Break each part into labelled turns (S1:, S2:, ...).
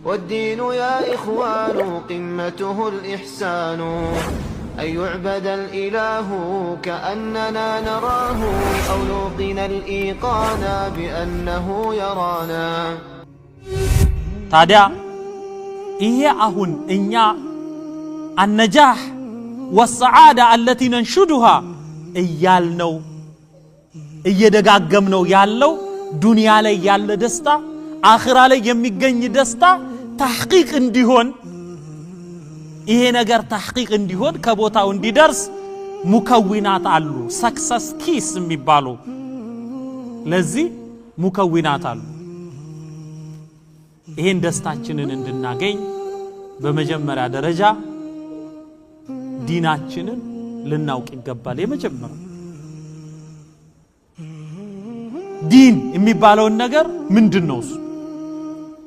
S1: والدين يا إخوان قمته الإحسان أن يعبد الإله كأننا نراه أو نوقن الإيقان بأنه يرانا
S2: ታዲያ ይሄ አሁን እኛ النجاح والسعادة التي ننشدها እያልነው እየደጋገምነው ያለው ዱንያ ላይ ያለ ደስታ አኺራ ላይ የሚገኝ ደስታ ተሕቂቅ እንዲሆን ይሄ ነገር ተሕቂቅ እንዲሆን ከቦታው እንዲደርስ ሙከዊናት አሉ ሰክሰስ ኪስ የሚባሉ ለዚህ ሙከዊናት አሉ ይሄን ደስታችንን እንድናገኝ በመጀመሪያ ደረጃ ዲናችንን ልናውቅ ይገባል የመጀመሪያው ዲን የሚባለው ነገር ምንድነው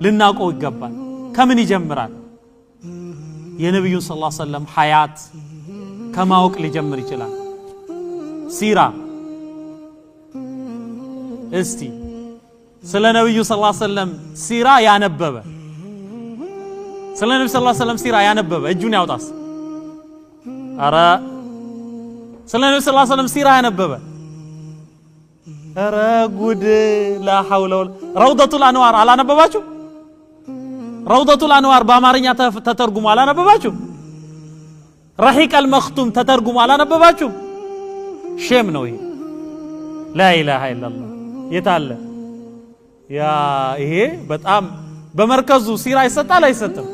S2: ልናውቀው ይገባል ከምን ይጀምራል የነብዩ ሰለላሁ ዐለይሂ ወሰለም ሐያት ከማወቅ ሊጀምር ይችላል ሲራ እስቲ ስለ ነብዩ ሰለላሁ ዐለይሂ ወሰለም ሲራ ያነበበ ስለ ነብዩ ሰለላሁ ዐለይሂ ወሰለም ሲራ ያነበበ እጁን ያውጣስ አረ ስለ ነብዩ ሰለላሁ ዐለይሂ ወሰለም ሲራ ያነበበ አረ ጉድ ላ ሐውለ ወላ ረውደቱል አንዋር አላነበባችሁ ረውደቱል አንዋር በአማርኛ ተተርጉሞ አላነበባችሁ ረሂቀል መክቱም ተተርጉሞ አላነበባችሁ ሼም ነው ይሄ ላ ኢላሃ ኢላላህ የታለ ያ ይሄ በጣም በመርከዙ ሲራ ይሰጣል አይሰጥም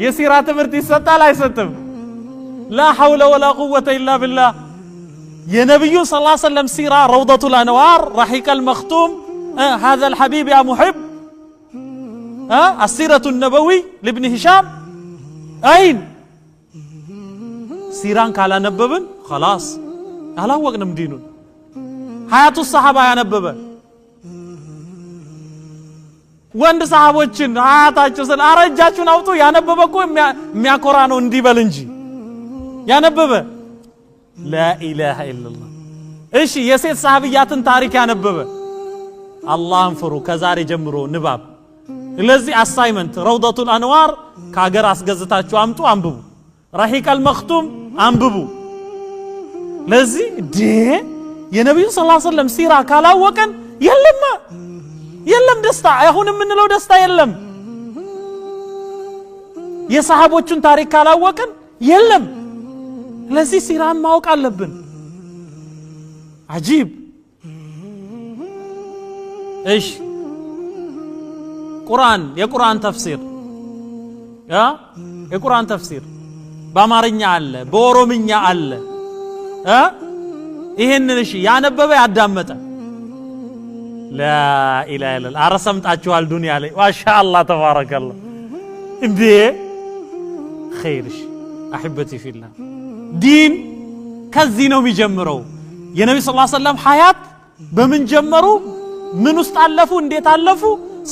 S2: የሲራ ትምህርት ይሰጣል አይሰጥም ላ ሐውለ ወላ ቁወተ ኢላ ቢላህ የነብዩ ሰለላሁ ዐለይሂ ወሰለም ሲራ ረውደቱል አንዋር ረሂቀል መክቱም هذا الحبيب يا محب السيرة النبوي لابن هشام أين سيران كالا نببن خلاص ألا وقنم دينون حياة الصحابة يا نببن وند صحابوچن حياتاچو سن አረጃቹን አውጡ ያነበበ እኮ የሚያኮራ ነው እንዲበል እንጂ ያነበበ لا إله إلا الله እሺ የሴት ሰሃቢያትን ታሪክ ያነበበ አላህን ፍሩ ከዛሬ ጀምሮ ንባብ ለዚህ አሳይመንት ረውደቱል አንዋር ካገር አስገዝታችሁ አምጡ አንብቡ ረሂቀል መክቱም አንብቡ ለዚህ የነብዩ ሰለላሁ ዐለይሂ ወሰለም ሲራ ካላወቀን የለም ደስታ አሁን የምንለው ደስታ የለም የሰሃቦቹን ታሪክ ካላወቀን የለም ለዚህ ሲራን ማወቅ አለብን አጂብ እሺ ቁርአን የቁርአን ተፍሲር የቁርአን ተፍሲር በአማርኛ አለ በኦሮምኛ አለ ይሄንን እሺ ያነበበ ያዳመጠ لا إله إلا الله አረሰምጣችኋል ዱንያ ላይ ማሻአላህ ተባረከላህ እንዴ ኸይርሽ አህበቲ ፊላህ ዲን ከዚህ ነው የሚጀምረው የነብዩ ሰለላሁ ዐለይሂ ወሰለም ሐያት በምን ጀመሩ ምን ውስጥ አለፉ እንዴት አለፉ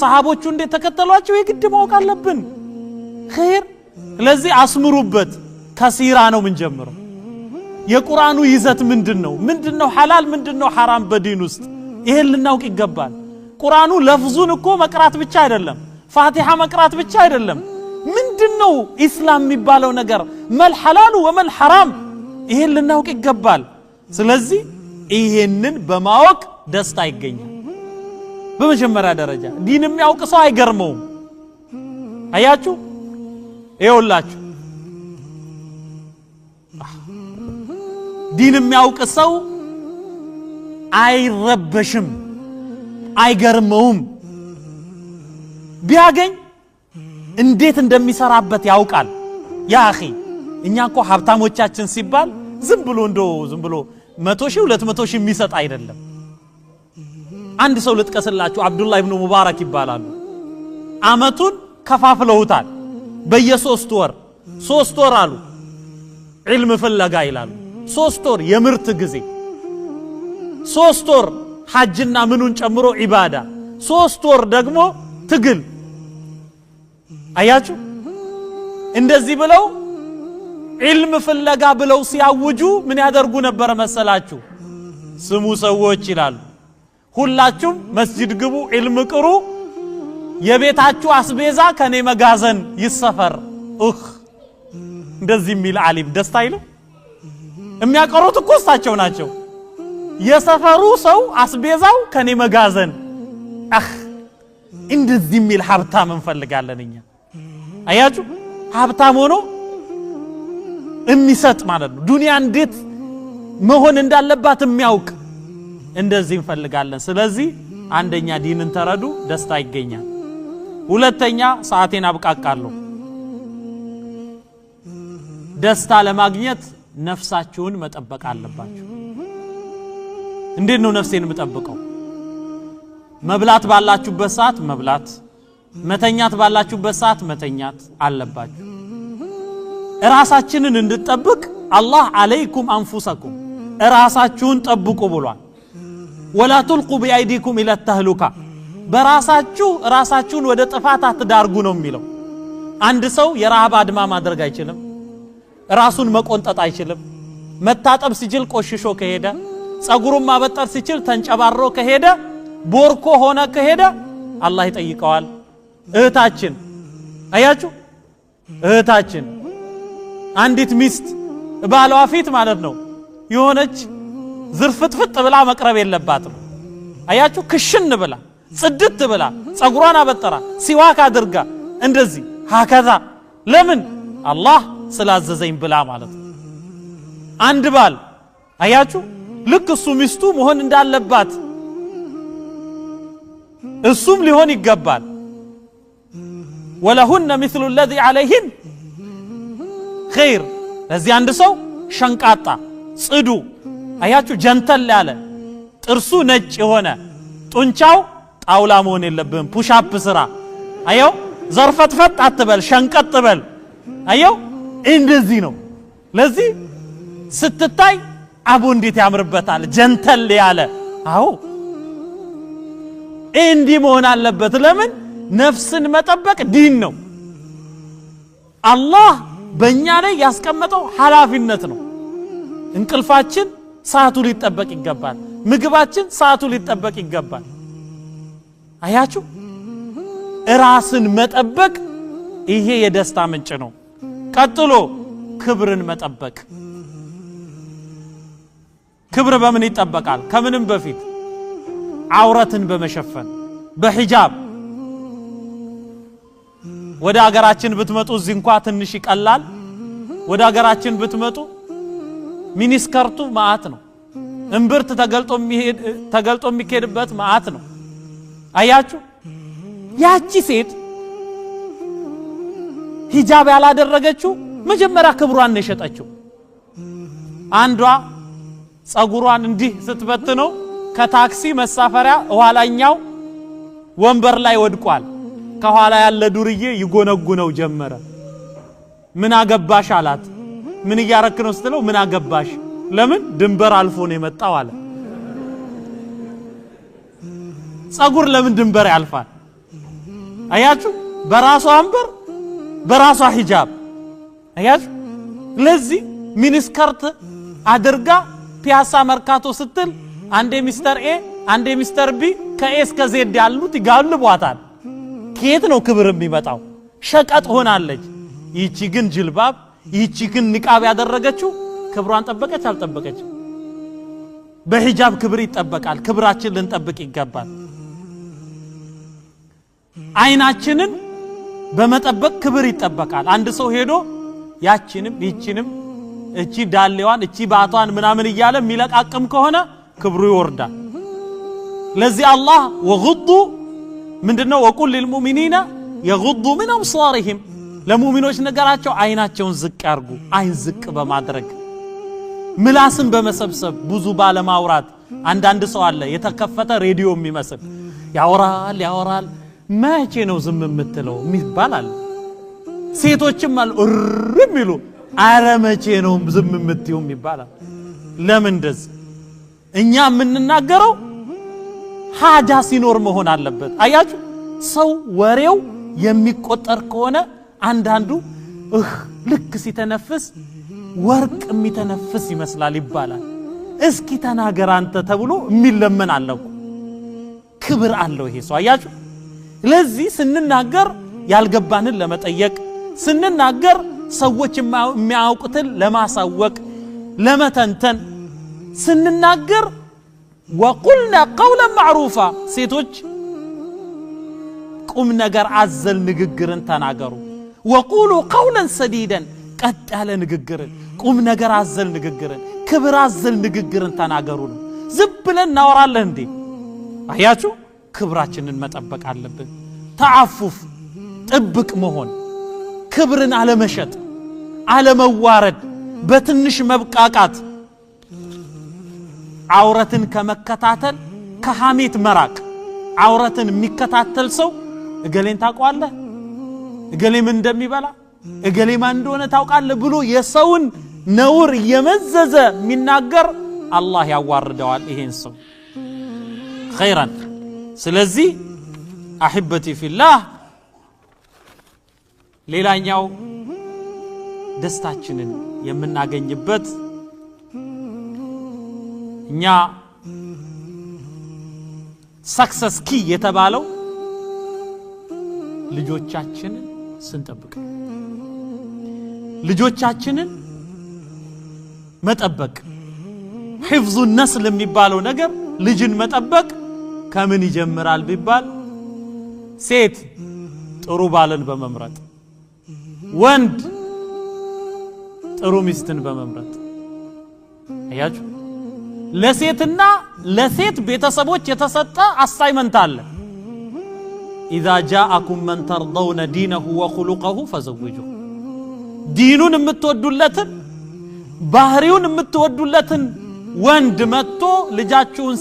S2: ሰሃቦቹ እንዴት ተከተሏቸው የግድ ማወቅ አለብን ኸይር ለዚህ አስምሩበት ከሲራ ነው ምን ጀምረው የቁርአኑ ይዘት ምንድነው ሐላል ምንድነው ሐራም በዲን ውስጥ ይሄን ልናውቅ ይገባል ቁርአኑ ለፍዙን እኮ መቅራት ብቻ አይደለም ፋቲሃ መቅራት ብቻ አይደለም ምንድነው ኢስላም የሚባለው ነገር መል ሐላሉ ወመል ሐራም ይሄን ልናውቅ ይገባል ስለዚህ ይሄንን በማወቅ ደስታ ይገኛል በመጀመሪያ ደረጃ ዲን የሚያውቅ ሰው አይገርመውም አያችሁ ይኸውላችሁ ዲን የሚያውቅ ሰው አይረበሽም አይገርመውም ቢያገኝ እንዴት እንደሚሰራበት ያውቃል ያ አኺ እኛ እኮ ሀብታሞቻችን ሲባል ዝም ብሎ 100,000 200,000 የሚሰጥ አይደለም አንድ ሰው ልጥቀስላችሁ አብዱላህ ኢብኑ ሙባረክ ይባላሉ አመቱን ከፋፍለውታል በየ3 ወር 3 ወር አሉ ዒልም ፍለጋ ይላሉ 3 ወር የምርት ጊዜ 3 ወር ሐጅና ምኑን ጨምሮ ኢባዳ 3 ወር ደግሞ ትግል አያችሁ እንደዚህ ብለው ዒልም ፍለጋ ብለው ሲያውጁ ምን ያደርጉ ነበር መሰላችሁ ስሙ ሰዎች ይላሉ ሁላችሁም መስጂድ ግቡ ዒልም ቅሩ የቤታችሁ አስቤዛ ከኔ መጋዘን ይሰፈር እንደዚህ የሚል ዓሊም ደስታ አይለው የሚያቀሩት እኮ እሳቸው ናቸው የሰፈሩ ሰው አስቤዛው ከኔ መጋዘን እንደዚህ የሚል ሀብታም እንፈልጋለን እኛ አያችሁ ሀብታም ሆኖ የሚሰጥ ማለት ነው ዱንያ እንዴት መሆን እንዳለባት የሚያውቅ እንደዚህ እንፈልጋለን ስለዚህ አንደኛ ዲንን ተረዱ ደስታ ይገኛል ሁለተኛ ሰዓቴን አብቃቃለሁ ደስታ ለማግኘት ነፍሳችሁን መጠበቅ አለባችሁ እንዴት ነው ነፍሴን መጠበቀው መብላት ባላችሁበት ሰዓት መብላት መተኛት ባላችሁበት ሰዓት መተኛት አለባችሁ ራሳችንን እንድትጠብቅ አላህ አለይኩም አንፉሰኩም ራሳችሁን ጠብቁ ብሏል ወላ ትልቁ በአይዲኩም ኢላ ተህሉካ ራሳችሁን ወደ ጥፋት አትዳርጉ ነው የሚለው አንድ ሰው የራሃብ አድማ ማድረግ አይችልም ራሱን መቆንጠጥ አይችልም መታጠብ ሲችል ቆሽሾ ከሄደ ጸጉሩን ማበጠር ሲችል ተንጨባሮ ከሄደ ቦርኮ ሆነ ከሄደ አላህ ይጠይቀዋል እህታችን አያችሁ እህታችን አንዲት ሚስት ባሏ ፊት ማለት ነው የሆነች ዝርፍጥፍጥ ብላ መቅረብ የለባትም አያችሁ ክሽን ብላ ጽድት ብላ ጸጉሯን አበጠራ ሲዋክ አድርጋ እንደዚህ ሀከዛ ለምን አላህ ስላዘዘኝ ብላ ማለት ነው አንድ ባል አያችሁ ልክ እሱ ሚስቱ መሆን እንዳለባት እሱም ሊሆን ይገባል ወለሁነ مثل الذي عليهن خير ለዚህ አንድ ሰው ሸንቃጣ ጽዱ አያችሁ ጀንተል ያለ ጥርሱ ነጭ የሆነ ጡንቻው ጣውላ መሆን የለብህም ፑሽአፕ ስራ አየው ዘርፈጥፈጥ አትበል ሸንቀጥ በል አየው እንደዚህ ነው ለዚህ ስትታይ አቡ እንዴት ያምርበታል ጀንተል ያለ አዎ እንዲህ መሆን አለበት ለምን ነፍስን መጠበቅ ዲን ነው አላህ በእኛ ላይ ያስቀመጠው ኃላፊነት ነው እንቅልፋችን ሰዓቱ ሊጠበቅ ይገባል ምግባችን ሰዓቱ ሊጠበቅ ይገባል አያችሁ ራስን መጠበቅ ይሄ የደስታ ምንጭ ነው ቀጥሎ ክብርን መጠበቅ ክብር በምን ይጠበቃል ከምንም በፊት አውረትን በመሸፈን በሂጃብ ወደ ሀገራችን ብትመጡ እዚህ እንኳን ትንሽ ይቀላል ወደ ሀገራችን ብትመጡ ሚኒስከርቱ ማአት ነው እንብርት ተገልጦ የሚሄድበት ማአት ነው አያችሁ ያቺ ሴት ሂጃብ ያላደረገችው መጀመሪያ ክብሯን ነው የሸጠችው አንዷ ጸጉሯን እንዲህ ስትበትነው ከታክሲ መሳፈሪያ ኋላኛው ወንበር ላይ ወድቋል ከኋላ ያለ ዱርዬ ይጎነጉነው ጀመረ ምን አገባሽ አላት ምን ያረክ ነው ስትለው ምን አገባሽ ለምን ድንበር አልፎ ነው የመጣው አለ ጸጉር ለምን ድንበር ያልፋል አያችሁ በራሷ አንበር በራሷ ሂጃብ አያችሁ ለዚህ ሚኒስከርት አድርጋ ፒያሳ መርካቶ ስትል አንዴ ሚስተር ኤ አንዴ ሚስተር ቢ ከኤ እስከ ዜድ ያሉት ይጋልቧታል ከየት ነው ክብር የሚመጣው ሸቀጥ ሆናለች ይቺ ግን ጅልባብ ይቺ ግን ንቃብ ያደረገችው ክብሯን ጠበቀች አልጠበቀች በሂጃብ ክብር ይጠበቃል ክብራችን ልንጠብቅ ይገባል አይናችንን በመጠበቅ ክብር ይጠበቃል አንድ ሰው ሄዶ ያቺንም ይቺንም እቺ ዳሌዋን እቺ ባቷን ምናምን ይያለ ሚለቃቅም ከሆነ ክብሩ ይወርዳል ለዚህ አላህ ወغض ምንድነው ወቁል للمؤمنين يغضوا من ابصارهم ለሙእሚኖች ነገራቸው አይናቸውን ዝቅ ያርጉ አይን ዝቅ በማድረግ ምላስን በመሰብሰብ ብዙ ባለማውራት አንዳንድ ሰው አለ የተከፈተ ሬዲዮ የሚመስል ያወራል መቼ ነው ዝም የምትለው ይባላል ሴቶችም አሉ እርም ይሉ አረ መቼ ነው ዝም የምትዩ ይባላል ለምን እንደዚህ እኛ የምንናገረው ሐጃ ሲኖር መሆን አለበት አያችሁ ሰው ወሬው የሚቆጠር ከሆነ አንዳንዱ ልክ ሲተነፍስ ወርቅ የሚተነፍስ ይመስላል ይባላል እስኪ ተናገር አንተ ተብሎ የሚለመን አለው ክብር አለው ይሄ ሰው አያችሁ ለዚህ ስንናገር ያልገባንን ለመጠየቅ ስንናገር ሰዎች የሚያውቁትን ለማሳወቅ ለመተንተን ስንናገር وقلنا قولا معروفا ሴቶች ቁም ነገር አዘል ንግግርን ተናገሩ وقولوا قولا سديدا ቀጥ ያለ ንግግርን ቁም ነገር አዘል ንግግርን ክብር አዘል ንግግርን ተናገሩ ዝም ብለን እናወራለን እንዴ አያችሁ ክብራችንን መጠበቅ አለብን ተዓፉፍ ጥብቅ መሆን ክብርን አለመሸጥ አለመዋረድ በትንሽ መብቃቃት አውረትን ከመከታተል ከሐሜት መራቅ አውረትን የሚከታተል ሰው እገሌን ታውቃለህ እገሌ ምን እንደሚበላ እገሌ ማን እንደሆነ ታውቃለህ ብሎ የሰውን ነውር የመዘዘ የሚናገር አላህ ያዋርደዋል ይሄን ሰው ኸይራን ስለዚህ አህበቲ ፊላህ ሌላኛው ደስታችንን የምናገኝበት እኛ ሰክሰስ ኪ የተባለው ልጆቻችንን ስንጠብቅ ልጆቻችንን መጠበቅ حفظ النسل የሚባለው ነገር ልጅን መጠበቅ ከምን ይጀምራል ቢባል ሴት ጥሩ ባልን በመምረጥ ወንድ ጥሩ ሚስትን በመምረጥ አያችሁ ለሴትና ለሴት ቤተሰቦች የተሰጠ አሳይመንት አለ اذا جاءكم من ترضون دينه وخلقه فزوجوه ዲኑን የምትወዱለትን ባህሪውን የምትወዱለትን ወንድ መጥቶ ልጃችሁን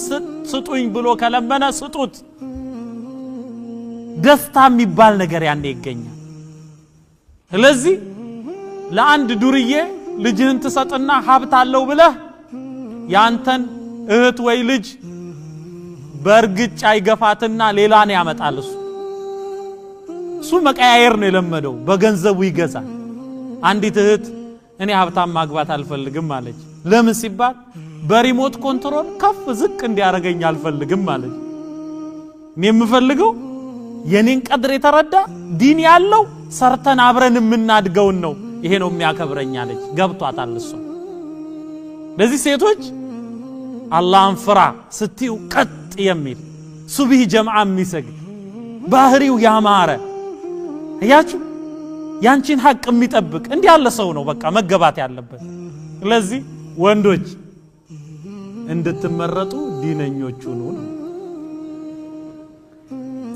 S2: ስጡኝ ብሎ ከለመነ ስጡት ደስታ የሚባል ነገር ያኔ ይገኛል ስለዚህ ለአንድ ዱርዬ ልጅህን ትሰጥና ሀብት አለው ብለህ ያንተን እህት ወይ ልጅ በርግጫ ይገፋትና ሌላን ያመጣል እሱ መቀያየር ነው የለመደው በገንዘቡ ይገዛል አንዲት እህት እኔ ሀብታም ማግባት አልፈልግም አለች ለምን ሲባል በሪሞት ኮንትሮል ከፍ ዝቅ እንዲያረጋኝ አልፈልግም አለች እኔ የምፈልገው የኔን ቀድር የተረዳ ዲን ያለው ሰርተን አብረን የምናድገው ነው ይሄ ነው የሚያከብረኝ አለች ገብቷታል እሱ ለዚህ ሴቶች አላህን ፍራ ስትዩ ቀጥ የሚል ሱብሂ ጀማዓ የሚሰግድ ባህሪው ያማረ አያችሁ ያንቺን ሐቅ የሚጠብቅ እንዲህ ያለ ሰው ነው በቃ መገባት ያለበት ስለዚህ ወንዶች እንድትመረጡ ዲነኞች ሁኑ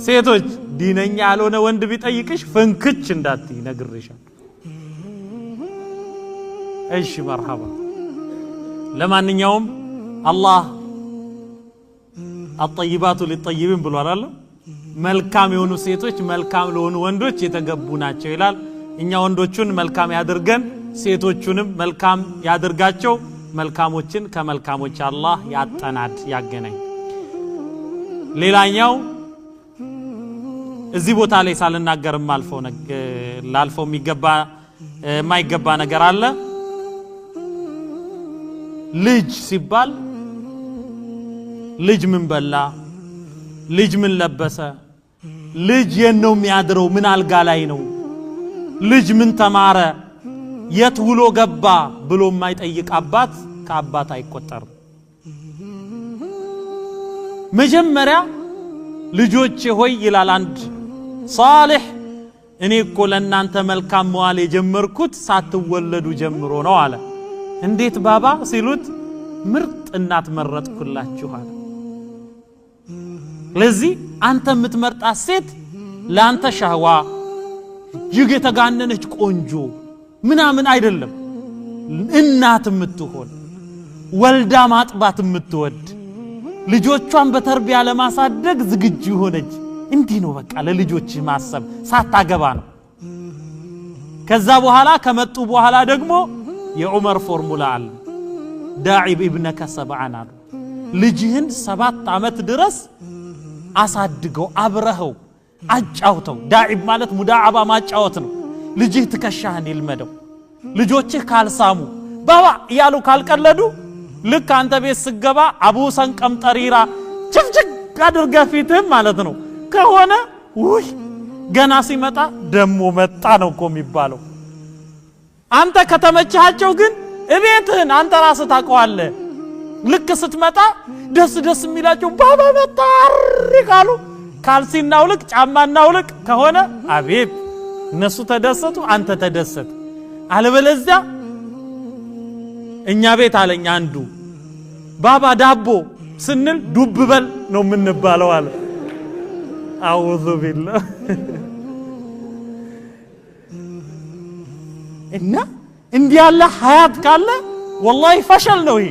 S2: ሴቶች ዲነኛ ያልሆነ ወንድ ቢጠይቅሽ ፍንክች እንዳትይ ነግሬሻለሁ እሺ መርሐባ ለማንኛውም አላህ الطيبات للطيبين ብሏል አይደል መልካም የሆኑ ሴቶች መልካም ለሆኑ ወንዶች የተገቡ ናቸው ይላል እኛ ወንዶቹን መልካም ያድርገን ሴቶቹንም መልካም ያድርጋቸው መልካሞችን ከመልካሞች አላህ ያጠናድ ያገናኝ ሌላኛው እዚህ ቦታ ላይ ሳልናገርም ላልፈው የማይገባ ነገር አለ ልጅ ሲባል ልጅ ምን በላ ልጅ ምን ለበሰ ልጅ የነው የሚያድረው ምን አልጋ ላይ ነው ልጅ ምን ተማረ የት ውሎ ገባ ብሎ የማይጠይቅ አባት ከአባት አይቆጠርም መጀመሪያ ልጆቼ ሆይ ይላል አንድ ሷሊህ እኔ እኮ ለእናንተ መልካም መዋል የጀመርኩት ሳትወለዱ ጀምሮ ነው አለ እንዴት ባባ ሲሉት ምርጥ እናት መረጥኩላችሁ አለ ለዚህ አንተ የምትመርጣት ሴት ለአንተ ሻህዋ እጅግ የተጋነነች ቆንጆ ምናምን አይደለም እናት የምትሆን ወልዳ ማጥባት የምትወድ ልጆቿን በተርቢያ ለማሳደግ ዝግጁ ሆነች እንዲህ ነው በቃ ለልጆች ማሰብ ሳታገባ ነው ከዛ በኋላ ከመጡ በኋላ ደግሞ የዑመር ፎርሙላ አለ ዳዒብ ኢብነከ ሰብዓን አሉ ልጅህን 7 ዓመት ድረስ አሳድገው አብረኸው አጫውተው ዳዒብ ማለት ሙዳዓባ ማጫወት ነው ልጅህ ትከሻህን ይልመደው ልጆችህ ካልሳሙ ባባ ያሉ ካልቀለዱ ልክ አንተ ቤት ስገባ አቡ ሰንቀም ጠሪራ ጭፍጭቅ አድርገህ ፊትህም ማለት ነው ከሆነ ውይ ገና ሲመጣ ደሞ መጣ ነው እኮ የሚባለው። አንተ ከተመቻቸው ግን እቤትህን አንተ ራስህ ታውቀዋለህ። ልክ ስትመጣ ደስ ደስ የሚላቸው ባባ መጣ አሪካሉ ካልሲና ውልቅ ጫማና ውልቅ ከሆነ አቤት እነሱ ተደሰቱ፣ አንተ ተደሰት። አለበለዚያ እኛ ቤት አለኝ አንዱ ባባ ዳቦ ስንል ዱብ በል ነው የምንባለው አለ። አውዙ ቢላህ። እና እንዲህ ያለ ሐያት ካለ ወላሂ ፈሸል ነው፣ ይሄ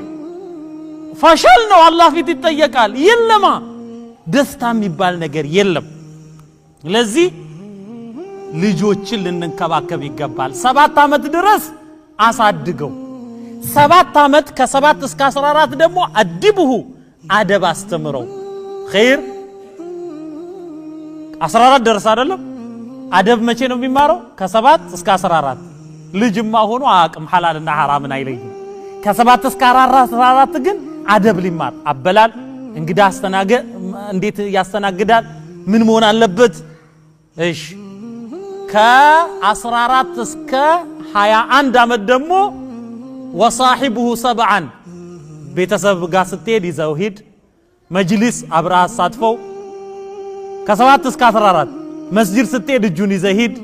S2: ፈሸል ነው። አላህ ፊት ይጠየቃል። የለማ ደስታ የሚባል ነገር የለም። ለዚህ ልጆችን ልንንከባከብ ይገባል። 7 ዓመት ድረስ አሳድገው፣ 7 ዓመት ከ7 እስከ 14 ደግሞ አድብሁ አደብ አስተምረው። ኸይር 14 ደረስ አይደለም አደብ መቼ ነው የሚማረው? ከ7 እስከ 14 ልጅማ ሆኖ አቅም ሐላልና ሐራምን አይለይም። ከ7 እስከ 14 ግን አደብ ሊማር አበላል፣ እንግዳ አስተናገ እንዴት ያስተናግዳል፣ ምን መሆን አለበት። እሺ ከ14 እስከ 21 ዓመት ደግሞ ወሳሂቡሁ ሰብዓን ቤተሰብ ጋር ስትሄድ ይዘው ሂድ፣ መጅሊስ አብራ አሳትፈው። ከ7 እስከ 14 መስጂድ ስትሄድ እጁን ይዘህ ሂድ።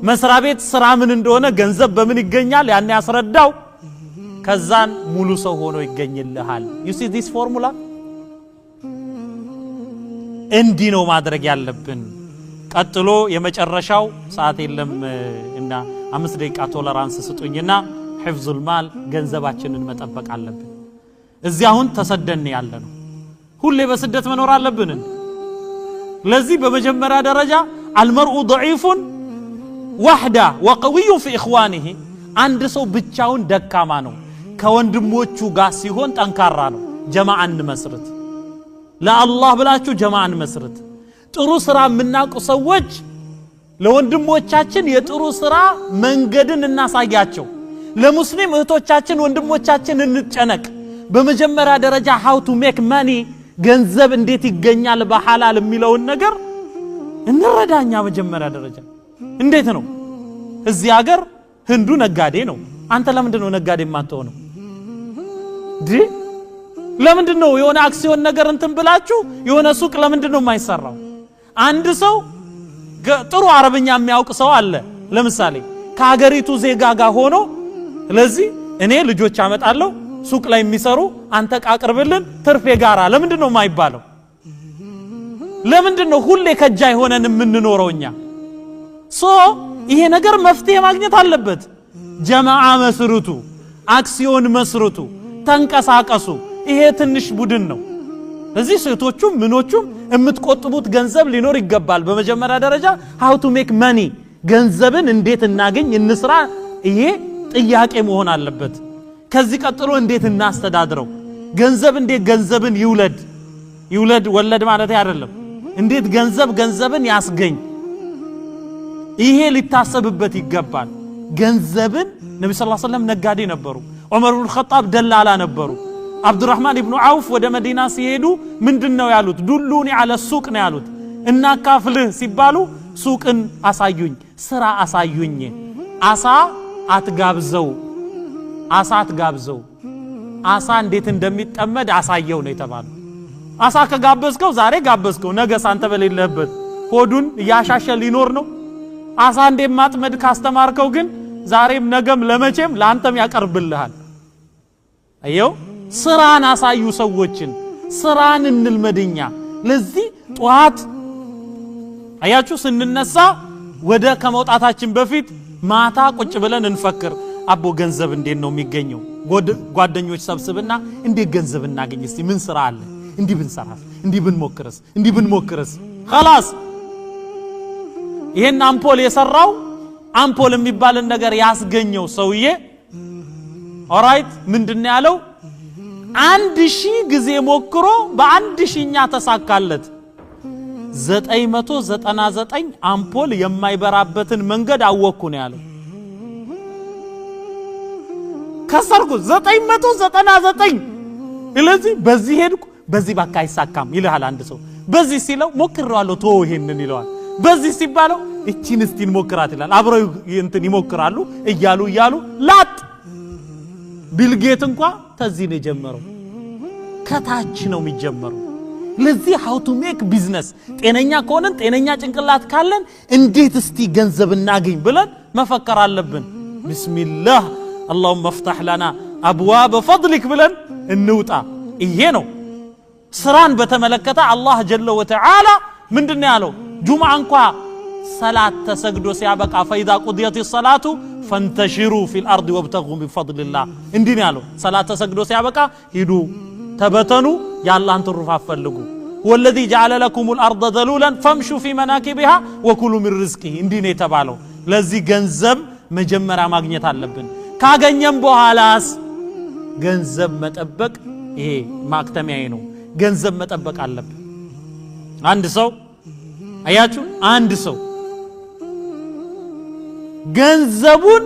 S2: መስሪያ ቤት ስራ ምን እንደሆነ ገንዘብ በምን ይገኛል ያን ያስረዳው። ከዛን ሙሉ ሰው ሆኖ ይገኝልሃል። you see this formula እንዲህ ነው ማድረግ ያለብን። ቀጥሎ የመጨረሻው ሰዓት የለም እና 5 ደቂቃ ቶለራንስ ስጡኝና ሒፍዙል ማል ገንዘባችንን መጠበቅ አለብን። እዚህ አሁን ተሰደን ያለነው ሁሌ በስደት መኖር አለብን። ለዚህ በመጀመሪያ ደረጃ አልመርኡ ضعيف ወህዳ ወቀዊዩ في اخوانه አንድ ሰው ብቻውን ደካማ ነው፣ ከወንድሞቹ ጋር ሲሆን ጠንካራ ነው። ጀማዓን መስርት፣ ለአላህ ብላችሁ ጀማዓን መስርት። ጥሩ ስራ የምናውቁ ሰዎች ለወንድሞቻችን የጥሩ ስራ መንገድን እናሳያቸው። ለሙስሊም እህቶቻችን ወንድሞቻችን እንጨነቅ። በመጀመሪያ ደረጃ how to make money ገንዘብ እንዴት ይገኛል በሐላል የሚለውን ነገር እንረዳኛ። መጀመሪያ ደረጃ እንዴት ነው? እዚህ ሀገር ህንዱ ነጋዴ ነው። አንተ ለምንድን ነው ነጋዴ የማትሆነው? ለምንድን ነው የሆነ አክሲዮን ነገር እንትን ብላችሁ የሆነ ሱቅ ለምንድን ነው የማይሰራው? አንድ ሰው ጥሩ አረብኛ የሚያውቅ ሰው አለ ለምሳሌ ከሀገሪቱ ዜጋ ጋር ሆኖ ለዚህ እኔ ልጆች አመጣለሁ ሱቅ ላይ የሚሰሩ አንተ ቃቅርብልን ትርፌ ጋራ ለምንድን ነው የማይባለው? ለምንድን ነው ሁሌ ከጃይ ሆነን የምንኖረው እኛ? ይሄ ነገር መፍትሄ ማግኘት አለበት። ጀማዓ መስርቱ፣ አክሲዮን መስርቱ፣ ተንቀሳቀሱ። ይሄ ትንሽ ቡድን ነው። እዚህ ሴቶቹም ምኖቹም የምትቆጥቡት ገንዘብ ሊኖር ይገባል። በመጀመሪያ ደረጃ how to make money ገንዘብን እንዴት እናገኝ እንስራ፣ ይሄ ጥያቄ መሆን አለበት። ከዚህ ቀጥሎ እንዴት እናስተዳድረው? ገንዘብ እንዴት ገንዘብን ይውለድ ወለድ ማለት አይደለም። እንዴት ገንዘብን ያስገኝ፣ ይሄ ሊታሰብበት ይገባል። ገንዘብን ነብዩ ሰለላሁ ዐለይሂ ወሰለም ነጋዴ ነበሩ። ዑመር ኢብኑ ኸጣብ ደላላ ነበሩ። አብዱራህማን ኢብኑ አውፍ ወደ መዲና ሲሄዱ ምንድነው ያሉት? ዱሉኒ አለ ሱቅ ነው ያሉት። እናካፍልህ ሲባሉ ሱቅን አሳዩኝ፣ ስራ አሳዩኝ። አሳ አትጋብዘው፣ አሳ እንዴት እንደሚጠመድ አሳየው ነው የተባለው። አሳ ከጋበዝከው ዛሬ ጋበዝከው፣ ነገ ሳንተ በሌለበት ሆዱን ያሻሸ ሊኖር ነው። አሳ እንዴት ማጥመድ ካስተማርከው ግን ዛሬም ነገም ለመቼም ለአንተም ያቀርብልሃል። አየው ስራን አሳዩ ሰዎችን፣ ስራን እንልመድኛ። ለዚህ ጧት አያችሁ ስንነሳ ወደ ከመውጣታችን በፊት ማታ ቁጭ ብለን እንፈክር። አቦ ገንዘብ እንዴት ነው የሚገኘው? ጓደኞች ሰብስብና እንዴት ገንዘብ እናገኝ? እስቲ ምን ስራ አለ? እንዲህ ብንሰራስ፣ እንዲህ ብንሞክርስ خلاص ይሄን አምፖል የሰራው አምፖል የሚባልን ነገር ያስገኘው ሰውዬ ኦራይት ምንድነው ያለው? 1000 ጊዜ ሞክሮ በ1000ኛ ተሳካለት። 999 አምፖል የማይበራበትን መንገድ አወኩ ነው ያለው። ከሰርኩ 999 ስለዚህ በዚህ ሄድኩ በዚህ ባካ አይሳካም ይልሃል አንድ ሰው። በዚህ ሲለው ሞክራለሁ ተው ይሄንን ይለዋል በዚህ ሲባለው እቺን እስቲ እንሞክራት ይላል አብረው እንትን ይሞክራሉ እያሉ ላጥ ቢልጌት እንኳን ተዚህ ነው የጀመረው ከታች ነው የሚጀመረው ለዚህ how to make business ጤነኛ ከሆነን ጤነኛ ጭንቅላት ካለን እንዴት እስቲ ገንዘብ እናገኝ ብለን መፈከር አለብን ቢስሚላህ اللهم افتح لنا ابواب فضلك ብለን እንውጣ ይሄ ነው ስራን በተመለከተ አላህ ጀለ ወተዓላ ምንድነው ያለው ጁምዓ እንኳን ሰላት ተሰግዶ ሲያበቃ فاذا قضيت الصلاه فانتشروا في الارض وابتغوا من فضل الله እንዲህ ነው ያለው ሰላት ተሰግዶ ሲያበቃ ሂዱ ተበተኑ ያላህን ትሩፋት ፈልጉ والذي جعل لكم الارض ذلولا فامشوا في مناكبها وكلوا من رزقه እንዲህ ነው የተባለው ለዚህ ገንዘብ መጀመሪያ ማግኘት አለብን ካገኘም በኋላስ ገንዘብ መጠበቅ ይሄ ማክተሚያዬ ነው ገንዘብ መጠበቅ አለብን አንድ ሰው አያችሁ አንድ ሰው ገንዘቡን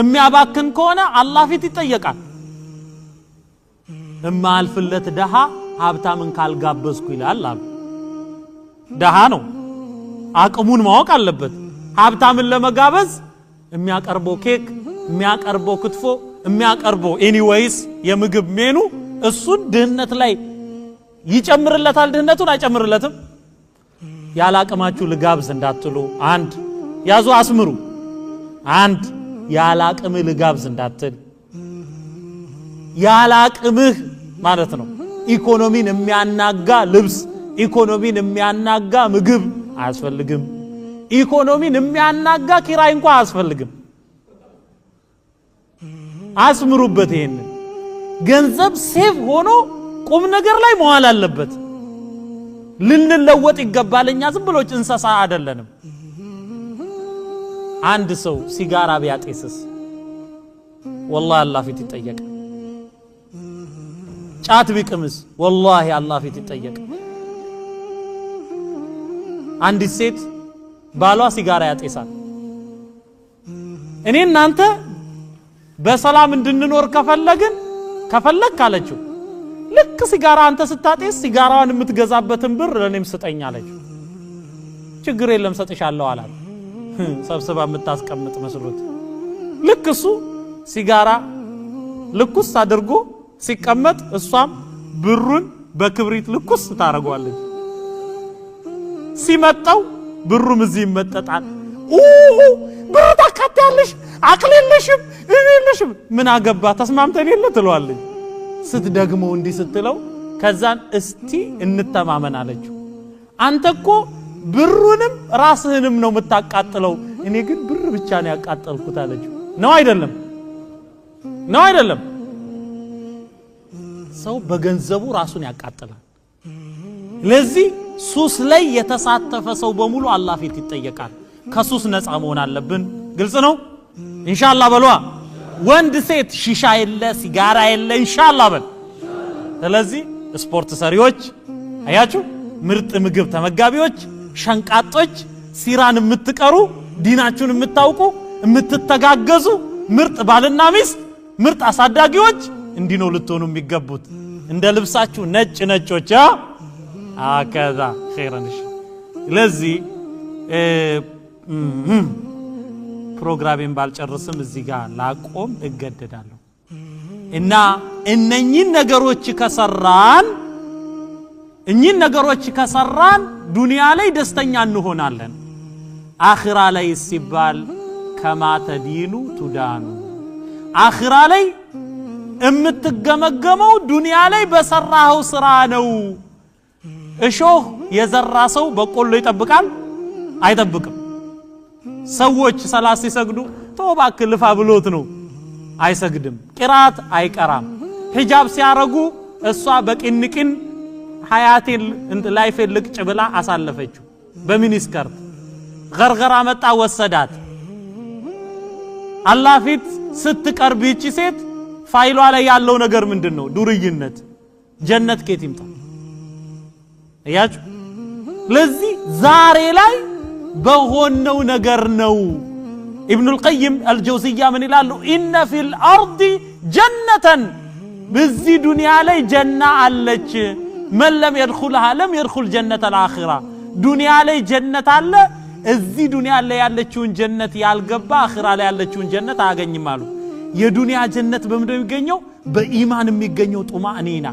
S2: የሚያባክን ከሆነ አላህ ፊት ይጠየቃል እማልፍለት ደሃ ሀብታምን ካልጋበዝኩ ይላል አሉ ደሃ ነው አቅሙን ማወቅ አለበት ሀብታምን ለመጋበዝ የሚያቀርበው ኬክ የሚያቀርበው ክትፎ የሚያቀርበው ኤኒዌይስ የምግብ ሜኑ እሱን ድህነት ላይ ይጨምርለታል ድህነቱን አይጨምርለትም ያላቀማችሁ ልጋብዝ እንዳትሉ አንድ ያዙ አስምሩ አንድ ያላቅምህ ልጋብዝ እንዳትል ያላቅምህ ማለት ነው ኢኮኖሚን የሚያናጋ ልብስ ኢኮኖሚን የሚያናጋ ምግብ አያስፈልግም ኢኮኖሚን የሚያናጋ ኪራይ እንኳን አያስፈልግም አስምሩበት ይሄን ገንዘብ ሴቭ ሆኖ ቁም ነገር ላይ መዋል አለበት ልንለወጥ ይገባልኛ ዝም ብሎ እንስሳ አይደለንም አንድ ሰው ሲጋራ ቢያጤስስ والله አላህ ፊት ይጠየቅ ጫት ቢቅምስ والله አላህ ፊት ይጠየቅ አንድ ሴት ባሏ ሲጋራ ያጤሳል እኔ እናንተ በሰላም እንድንኖር ከፈለክ ካለችው ልክ ሲጋራ አንተ ስታጤስ ሲጋራዋን የምትገዛበትን ብር ለኔም ስጠኝ አለችው ችግር የለም ሰጥሻለሁ አላት ሰብስባ የምታስቀምጥ መስሎት ልክ እሱ ሲጋራ ልኩስ አድርጎ ሲቀመጥ እሷም ብሩን በክብሪት ልኩስ ታረጋለች ሲመጣው ብሩም እዚህ ይመጣጣል ብሩ ታካታለሽ አቅለለሽም እኔለሽም ምን አገባ ተስማምተን የለ ትለዋለች ስትደግመው እንዲህ ስትለው ከዛን እስቲ እንተማመን አለችው አንተኮ ብሩንም ራስህንም ነው የምታቃጥለው እኔ ግን ብር ብቻ ነው ያቃጠልኩት አለችው ነው አይደለም ሰው በገንዘቡ ራሱን ያቃጥላል ለዚህ ሱስ ላይ የተሳተፈ ሰው በሙሉ አላህ ፊት ይጠየቃል ከሱስ ነፃ መሆን አለብን ግልጽ ነው ኢንሻአላህ በሏ ወንድ ሴት ሺሻ የለ ሲጋራ የለ ኢንሻአላህ በል ስለዚህ ስፖርት ሰሪዎች አያችሁ ምርጥ ምግብ ተመጋቢዎች ሸንቃጦች ሲራን የምትቀሩ ዲናችሁን የምታውቁ የምትተጋገዙ ምርጥ ባልና ሚስት ምርጥ አሳዳጊዎች እንዲኖ ልትሆኑ የሚገቡት እንደ ልብሳችሁ ነጮች አከዛ ኸይራንሽ ለዚህ ፕሮግራሜን ባልጨርስም እዚህ ጋር ላቆም እገደዳለሁ እና እነኚህ ነገሮች ከሰራን ዱንያ ላይ ደስተኛ እንሆናለን አኺራ ላይ ሲባል ከማ ተዲኑ ቱዳኑ አኺራ ላይ እምትገመገመው ዱንያ ላይ በሰራው ስራ ነው እሾህ የዘራ ሰው በቆሎ ይጠብቃል አይጠብቅም ሰዎች ሰላት ሲሰግዱ ተውባክ ልፋ ብሎት ነው አይሰግድም ቂራት አይቀራም ሂጃብ ሲያረጉ እሷ በቅንቅን ሐያቴን ላይፍ ልቅጭ ብላ አሳለፈችው በሚኒስከርት ገርገራ መጣ ወሰዳት አላህ ፊት ስትቀርብ ይቺ ሴት ፋይሏ ላይ ያለው ነገር ምንድነው ዱርይነት ጀነት ከየት ይምጣ እያችሁ ለዚህ ዛሬ ላይ በሆነው ነገር ነው ابن القيم الجوزية من ይላሉ إن في الأرض جنة በዚህ ዱንያ ላይ ጀና አለች من لم يدخلها لم يدخل جنة الآخرة دنيا لي جنة الله እዚህ ዱንያ ላይ ያለችውን ጀነት ያልገባ አኺራ ላይ ያለችውን ጀነት አያገኝም አሉ የዱንያ ጀነት በምንድነው የሚገኘው በኢማን የሚገኘው ጡማእኒና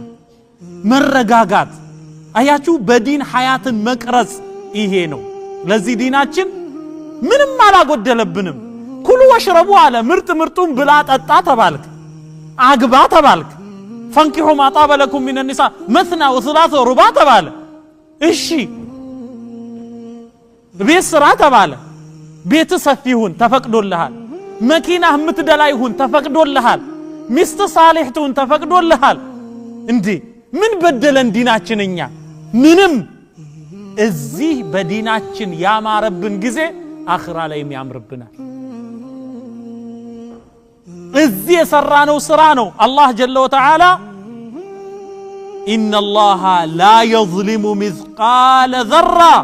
S2: መረጋጋት አያችሁ በዲን ሐያትን መቅረጽ ይሄ ነው ለዚህ ዲናችን ምንም አላጎደለብንም ኩሉ ወሽረቡ አለ ምርጡን ብላ ጠጣ ተባልክ አግባ ተባልክ ፈንኪሁ ማጣበ ለኩም ሚን النساء مثنى وثلاث ورباع ተባለ እሺ ቤት ስራ ተባለ ቤት ሰፊሁን ተፈቅዶልሃል መኪና ምትደላይሁን ተፈቅዶልሃል ሚስት ሳሊህቱን ተፈቅዶልሃል እንዴ ምን በደለን ዲናችንኛ ምንም እዚህ በዲናችን ያማረብን ጊዜ አኺራ ላይም ያምርብናል እዚህ የሰራነው ስራ ነው አላህ ጀለ ወተዓላ إن الله لا يظلم مثقال ذرة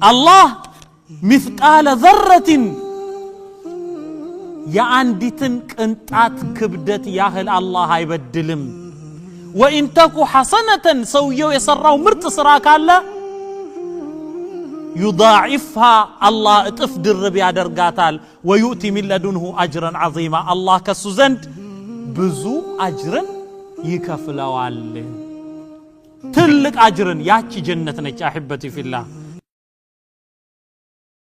S2: الله مثقال ذرة የአንዲትን ቅንጣት ክብደት ያህል አላህ አይበድልም وإن تك حسنة ሰውየው የሰራው ምርጥ ስራ ካለ يضاعفها الله እጥፍ ድርብ ያደርጋታል ويؤتي من لدنه أجرا عظيما الله ከሱ ዘንድ ብዙ አጅርን ይከፍለዋል ትልቅ አጅርን ያቺ ጀነት ነች አህበቲ ፊላህ